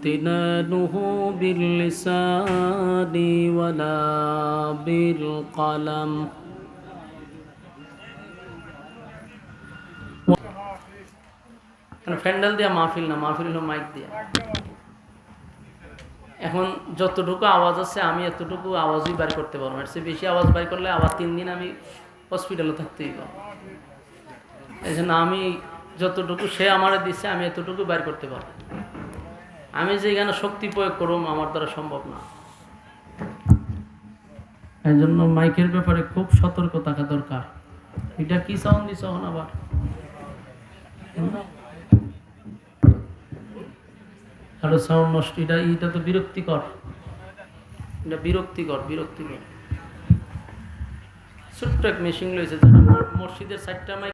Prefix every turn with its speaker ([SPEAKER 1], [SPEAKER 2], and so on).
[SPEAKER 1] امتنانه باللسان ولا بالقلم ফ্যান্ডেল দিয়া মাহফিল না, মাহফিল হলো মাইক দিয়া। এখন যতটুকু আওয়াজ আছে আমি এতটুকু আওয়াজই বের করতে পারবো, এর চেয়ে বেশি আওয়াজ বের করলে আবার 3 দিন আমি হসপিটালে থাকতেই পারবো। এই জন্য আমি যতটুকু সে আমার দিচ্ছে আমি এতটুকু বের করতে পারবো। আমি যে এখানে শক্তি প্রয়োগ করব আমার দ্বারা সম্ভব না। এই জন্য মাইকের ব্যাপারে খুব সতর্ক থাকা দরকার। এটা কি সাউন্ড দিছ এখন আবার? আরো সাউন্ড নষ্ট, এটা তো বিরক্তিকর, এটা বিরক্তিকর। ছোট্ট এক মেশিন রয়েছে যেটা মসজিদের 4টা মাইক